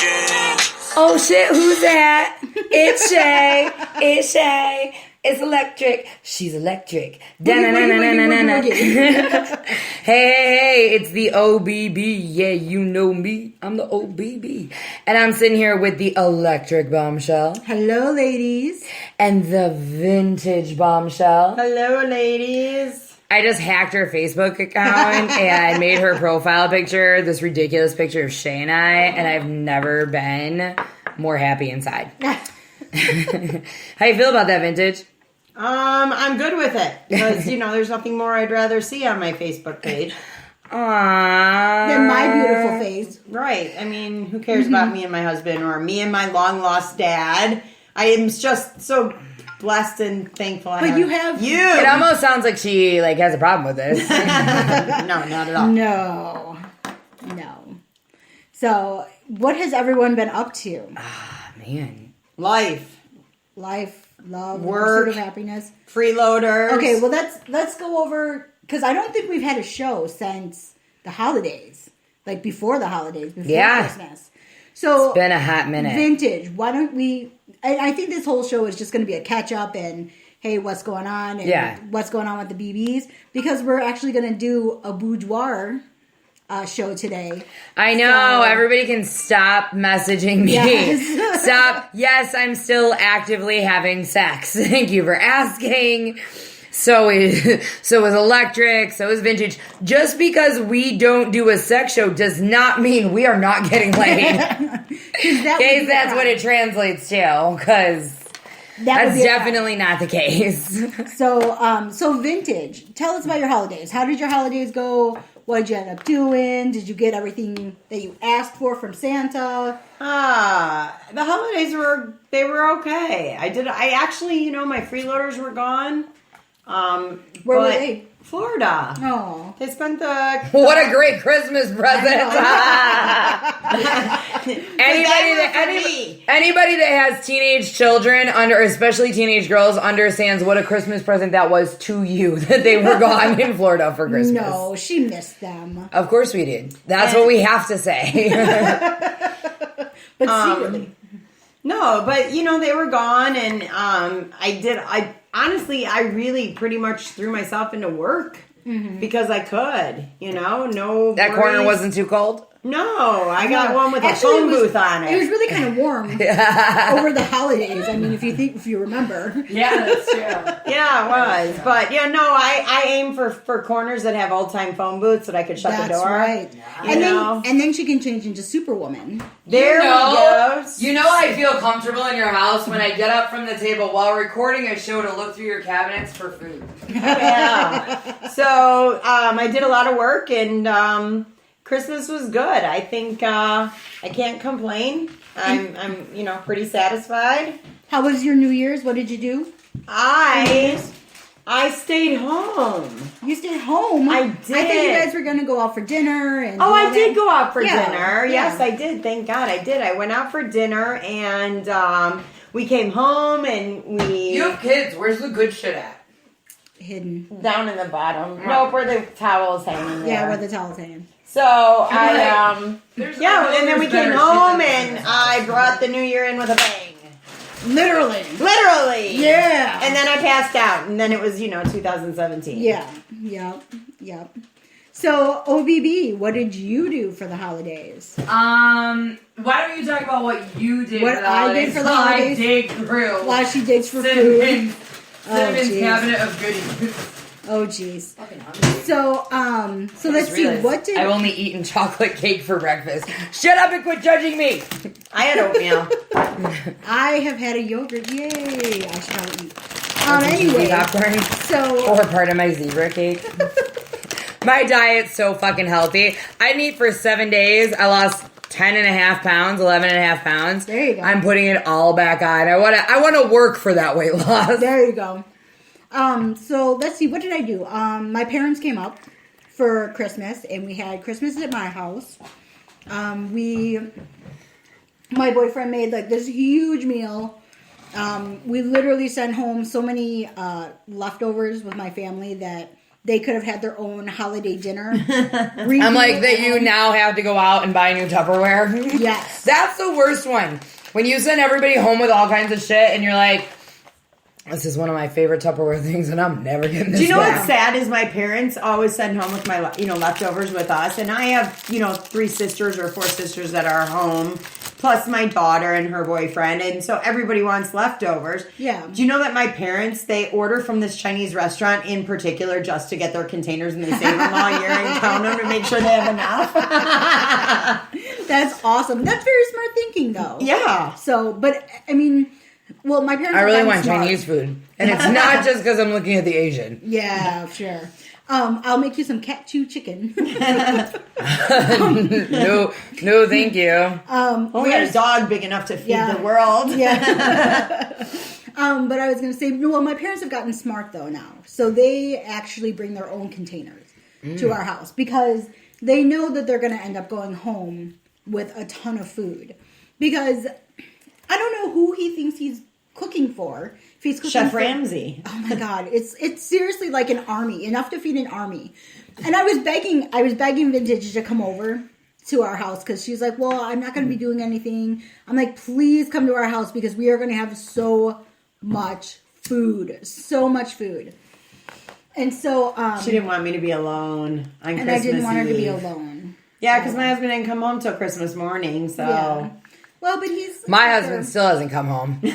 Oh shit, who's that? It's Shay. It's Shay. It's electric. She's electric. Hey, it's the OBB. Yeah, you know me. I'm the OBB. And I'm sitting here with the electric bombshell. Hello, ladies. And the vintage bombshell. Hello, ladies. I just hacked her Facebook account and made her profile picture this ridiculous picture of Shay and I've never been more happy inside. How you feel about that, vintage? I'm good with it because there's nothing more I'd rather see on my Facebook page. Aww. Than my beautiful face. Right. I mean, who cares about me and my husband or me and my long lost dad? I am just so blessed and thankful. But you have you. It almost sounds like she has a problem with this. No, not at all. No. So, what has everyone been up to? Ah, man. Life, love, work, pursuit of happiness, freeloaders. Okay, well let's go over because I don't think we've had a show since the holidays, like before the holidays, before Christmas. So it's been a hot minute. Vintage. Why don't we? I think this whole show is just going to be a catch up and hey, what's going on and what's going on with the BBs because we're actually going to do a boudoir show today. I know. Everybody can stop messaging me. Yes. Stop. Yes, I'm still actively having sex. Thank you for asking. So is electric. So is vintage. Just because we don't do a sex show does not mean we are not getting laid. Case that's what it translates to. Because that's definitely not the case. So vintage. Tell us about your holidays. How did your holidays go? What did you end up doing? Did you get everything that you asked for from Santa? The holidays were okay. I actually, my freeloaders were gone. Where were they? Florida. Oh. They spent What a great Christmas present. Anybody that has teenage children, especially teenage girls, understands what a Christmas present that was to you, that they were gone in Florida for Christmas. No, she missed them. Of course we did. That's what we have to say. But secretly. No, but they were gone and I really pretty much threw myself into work because I could, no That worries. corner wasn't too cold? No, I got one with a phone booth on it. It was really kind of warm over the holidays. I mean, if you remember. Yeah, that's true. Yeah, it was. But I aim for corners that have old time phone booths that I could shut the door. That's right. Yeah. And then she can change into Superwoman. There we go. I feel comfortable in your house when I get up from the table while recording a show to look through your cabinets for food. Yeah. So I did a lot of work and Christmas was good. I think I can't complain. I'm pretty satisfied. How was your New Year's? What did you do? I stayed home. You stayed home? I did. I think you guys were going to go out for dinner. And I did go out for dinner. Yeah. Yes, I did. Thank God I did. I went out for dinner and we came home and we... You have kids. Where's the good shit at? Hidden. Down in the bottom. Nope, where the towel's hanging there. Yeah, where the towel's hanging. So and then we came home and I brought the new year in with a bang. Literally. Yeah. And then I passed out and then it was, 2017. Yeah. Yep. So, OBB, what did you do for the holidays? Why don't you talk about what you did what for the holidays? I did for the holidays? I dig through. While she digs for food. Cinnamon's cabinet of goodies. Oh, jeez. So let's see. What did... I've only eaten chocolate cake for breakfast. Shut up and quit judging me. I had oatmeal. I have had a yogurt. Yay. I should probably eat. Anyway. So... Or part of my zebra cake. My diet's so fucking healthy. I didn't eat for 7 days. I lost 10.5 pounds, 11.5 pounds. There you go. I'm putting it all back on. I want to work for that weight loss. There you go. So let's see, what did I do? My parents came up for Christmas and we had Christmas at my house. My boyfriend made this huge meal. We literally sent home so many leftovers with my family that they could have had their own holiday dinner. I'm like that you now have to go out and buy new Tupperware. Yes. That's the worst one. When you send everybody home with all kinds of shit and you're like, this is one of my favorite Tupperware things and I'm never getting this Do you know back. what's sad is my parents always send home with my, leftovers with us. And I have, 3 sisters or 4 sisters that are home, plus my daughter and her boyfriend. And so everybody wants leftovers. Yeah. Do you know that my parents, they order from this Chinese restaurant in particular just to get their containers and they save them all year and count them to make sure they have enough? That's awesome. That's very smart thinking, though. Yeah. So, but, I mean... Well, my parents. I really want smart. Chinese food, and it's not just because I'm looking at the Asian. Yeah, sure. I'll make you some cat chew chicken. No, thank you. We got a dog big enough to feed the world. Yeah. But I was going to say, well, my parents have gotten smart though now, so they actually bring their own containers to our house because they know that they're going to end up going home with a ton of food because. I don't know who he thinks he's cooking for. If he's cooking Chef for, Ramsay. Oh my God, it's seriously like an army, enough to feed an army. And I was begging Vintage to come over to our house because she's like, well, I'm not going to be doing anything. I'm like, please come to our house because we are going to have so much food, And so She didn't want me to be alone on Christmas Eve. And I didn't want her to be alone. Yeah, because my husband didn't come home till Christmas morning, so. Yeah. Well, but he's... My husband still hasn't come home. Sorry,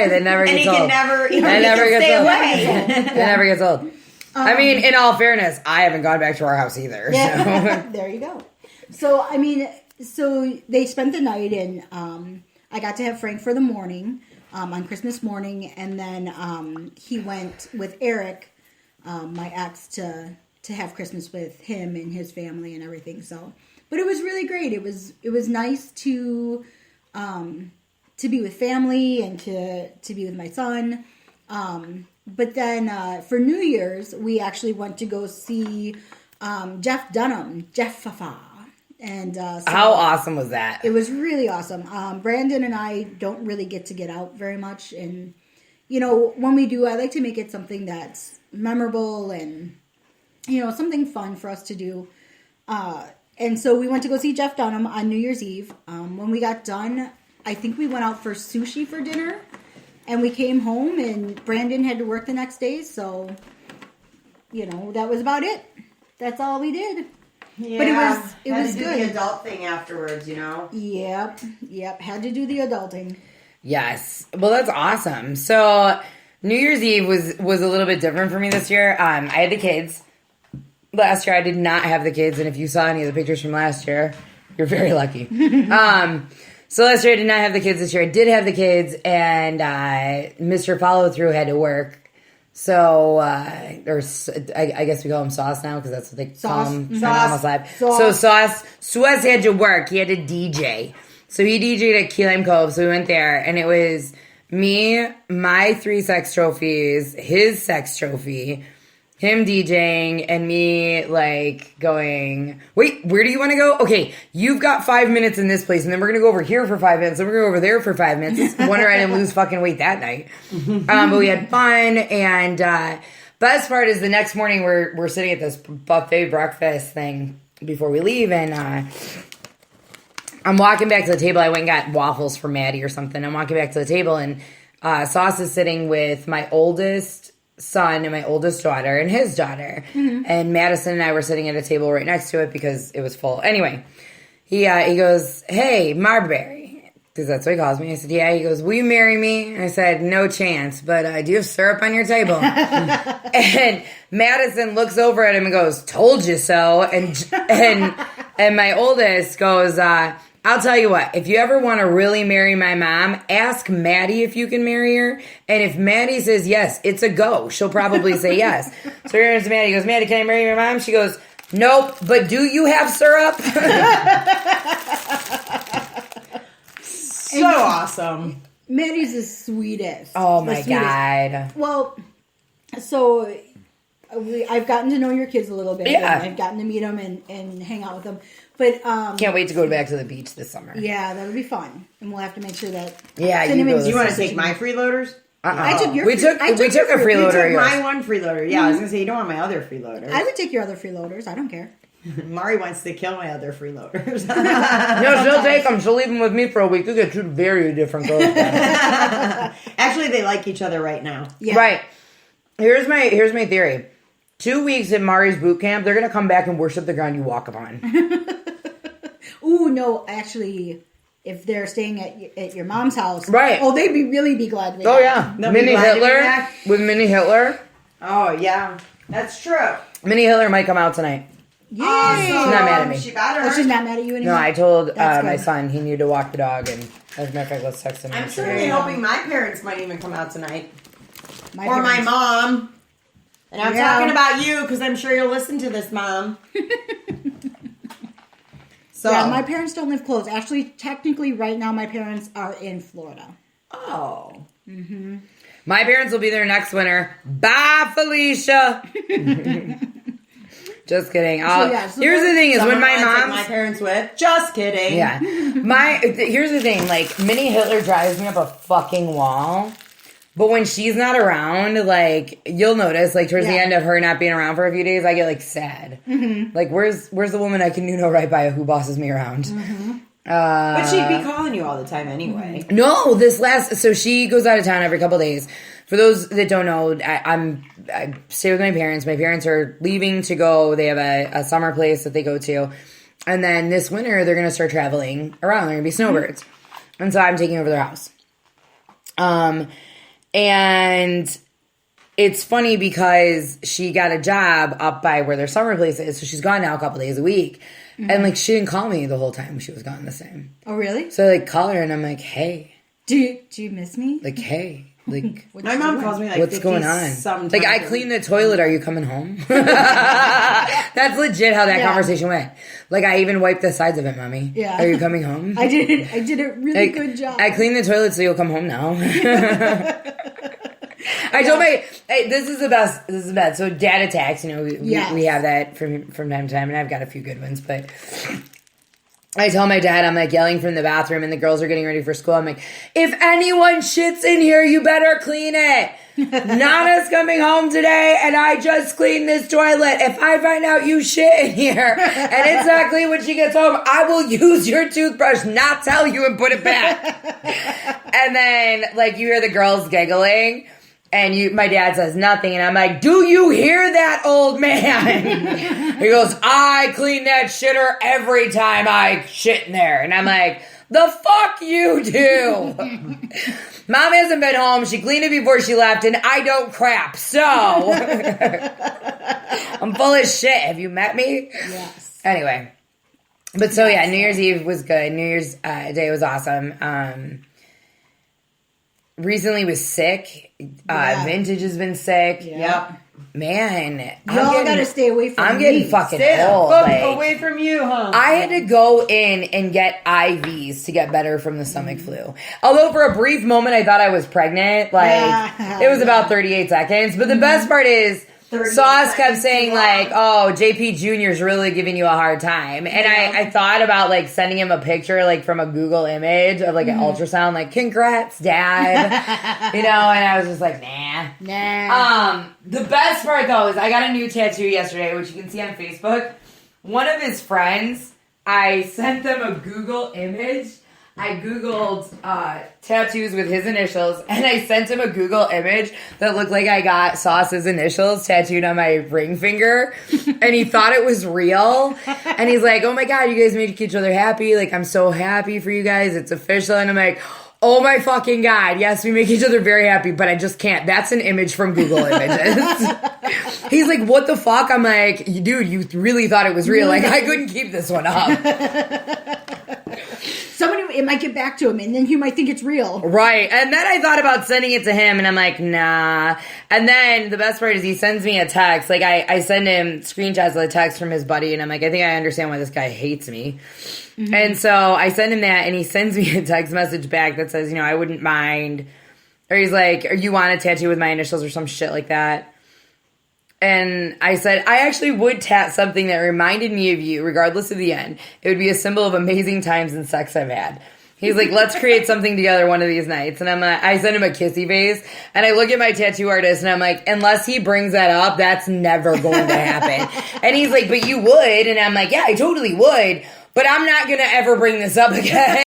that never gets old. And he can never, stay away. It never gets old. I mean, in all fairness, I haven't gone back to our house either. Yeah. So. There you go. So, I mean, so they spent the night and I got to have Frank for the morning on Christmas morning. And then he went with Eric, my ex, to have Christmas with him and his family and everything. So... But it was really great. It was nice to be with family and to be with my son. But then for New Year's, we actually went to go see Jeff Dunham, Jeff Fafa. And so how awesome was that? It was really awesome. Brandon and I don't really get to get out very much. And, when we do, I like to make it something that's memorable and, something fun for us to do. And so we went to go see Jeff Dunham on New Year's Eve. When we got done, I think we went out for sushi for dinner. And we came home and Brandon had to work the next day. So, that was about it. That's all we did. Yeah, but it was had to good. do the adult thing afterwards, Yep. Had to do the adulting. Yes. Well, that's awesome. So New Year's Eve was a little bit different for me this year. I had the kids. Last year, I did not have the kids, and if you saw any of the pictures from last year, you're very lucky. So last year, I did not have the kids. This year, I did have the kids, and Mr. Follow-Through had to work. So, I guess we call him Sauce now, because that's what they call him. Sauce. So Sauce had to work. He had to DJ. So he DJ'd at Key Lime Cove, so we went there, and it was me, my 3 sex trophies, his sex trophy, him DJing, and me, going, wait, where do you want to go? Okay, you've got 5 minutes in this place, and then we're going to go over here for 5 minutes, and we're going to go over there for 5 minutes. Wonder I didn't lose fucking weight that night. But we had fun, and best part is the next morning we're sitting at this buffet breakfast thing before we leave, and I'm walking back to the table. I went and got waffles for Maddie or something. I'm walking back to the table, and Sauce is sitting with my oldest son and my oldest daughter and his daughter. Mm-hmm. And Madison and I were sitting at a table right next to it because it was full. Anyway, he goes, hey, Marbury, because that's what he calls me. I said, yeah. He goes, will you marry me? And I said, no chance, but do you have syrup on your table? And Madison looks over at him and goes, told you so. And my oldest goes, I'll tell you what, if you ever want to really marry my mom, ask Maddie if you can marry her. And if Maddie says yes, it's a go. She'll probably say yes. So here is Maddie. He goes, Maddie, can I marry my mom? She goes, nope, but do you have syrup? So awesome. Maddie's the sweetest. Oh my God. Well, so I've gotten to know your kids a little bit. Yeah. I've gotten to meet them and hang out with them. But can't wait to go back to the beach this summer. Yeah, that would be fun. And we'll have to make sure that you want to take my freeloaders? I took your we took a You freeloader. took of yours. my one freeloader. Yeah, I was gonna say you don't want my other freeloader. I would take your other freeloaders. I don't care. Mari wants to kill my other freeloaders. No, she'll take them. She'll leave them with me for a week. You get two very different girls. Actually, they like each other right now. Yeah. Right. Here's my theory. 2 weeks at Mari's boot camp, they're gonna come back and worship the ground you walk upon. Ooh, no, actually, if they're staying at your mom's house, Right. Oh, they'd really be glad. They Oh got yeah, They'll be Mini glad to be Hitler back. with Mini Hitler. Oh yeah, that's true. Mini Hitler might come out tonight. Yay! Awesome. She's not mad at me. She better. Oh, she's not mad at you anymore. No, I told That's my good. son he needed to walk the dog, and as a matter of fact, let's text him. I'm after. certainly hoping my parents might even come out tonight, My or my parents- mom. And I'm Yeah. talking about you because I'm sure you'll listen to this, Mom. So, Yeah, my parents don't live close. Actually, technically, right now, my parents are in Florida. oh, My parents will be there next winter. Bye, Felicia. Just kidding. So Here's the thing: is when someone my wanna take mom's my parents with. Just kidding. yeah, here's the thing: like Mini Hitler drives me up a fucking wall. But when she's not around, like, you'll notice, like, towards the Yeah. end of her not being around for a few days, I get, like, sad. Mm-hmm. Like, where's the woman I can do no right by who bosses me around? Mm-hmm. But she'd be calling you all the time anyway. No, so she goes out of town every couple days. For those that don't know, I stay with my parents. My parents are leaving to go. They have a summer place that they go to. And then this winter, they're going to start traveling around. They're going to be snowbirds. And so I'm taking over their house. And it's funny because she got a job up by where their summer place is, so she's gone now a couple days a week. Mm-hmm. And, like, she didn't call me the whole time she was gone the same. Oh, really? So I, like, call her, and I'm like, hey. Do you miss me? Like, hey. Like, My mom calls me like what's 50 going on? sometimes Like, I a cleaned week. the toilet. Are you coming home? That's legit how that Yeah. conversation went. Like, I even wiped the sides of it, Mommy. Yeah. Are you coming home? I did a really Like, good job. I cleaned the toilet, so you'll come home now. I told my, hey, this is the best. So dad attacks, Yes. we have that from time to time, and I've got a few good ones, but I tell my dad, I'm like yelling from the bathroom, and the girls are getting ready for school. I'm like, if anyone shits in here, you better clean it. Nana's coming home today, and I just cleaned this toilet. If I find out you shit in here, and it's not clean when she gets home, I will use your toothbrush, not tell you, and put it back. And then, like, you hear the girls giggling, and my dad says nothing, and I'm like, do you hear that, old man? He goes, I clean that shitter every time I shit in there. And I'm like, the fuck you do? Mom hasn't been home. She cleaned it before she left, and I don't crap. So, I'm full of shit. Have you met me? Yes. Anyway. But so, yeah, New Year's Eve was good. New Year's Day was awesome. Recently was sick. Yeah. Vintage has been sick. Yep. Man, Y'all gotta stay away from I'm me. getting fucking Stay old. the fuck like- away from you, huh? I had to go in and get IVs to get better from the stomach flu. Although for a brief moment I thought I was pregnant. Like, Yeah. it was about 38 seconds. But the best part is, 38 Sauce kept seconds saying, too like, long. oh, JP Jr.'s really giving you a hard time. And I thought about, like, sending him a picture, like, from a Google image of, like, an ultrasound, like, congrats, Dad. And I was just like, nah. Nah. The best part, though, is I got a new tattoo yesterday, which you can see on Facebook. One of his friends, I sent them a Google image. I Googled tattoos with his initials, and I sent him a Google image that looked like I got Sauce's initials tattooed on my ring finger, and he thought it was real. And he's like, oh my God, you guys made each other happy. Like, I'm so happy for you guys. It's official. And I'm like, oh my fucking God. Yes, we make each other very happy, but I just can't. That's an image from Google Images. He's like, what the fuck? I'm like, dude, you really thought it was real. Like, I couldn't keep this one up. It might get back to him, and then he might think it's real. Right. And then I thought about sending it to him, and I'm like, nah. And then the best part is he sends me a text. Like, I send him screenshots of the text from his buddy, and I'm like, I think I understand why this guy hates me. Mm-hmm. And so I send him that, and he sends me a text message back that says, I wouldn't mind. Or he's like, you want a tattoo with my initials or some shit like that? And I said, I actually would tat something that reminded me of you, regardless of the end. It would be a symbol of amazing times and sex I've had. He's like, let's create something together one of these nights. And I send him a kissy face, and I look at my tattoo artist, and I'm like, unless he brings that up, that's never going to happen. And he's like, but you would. And I'm like, yeah, I totally would, but I'm not going to ever bring this up again.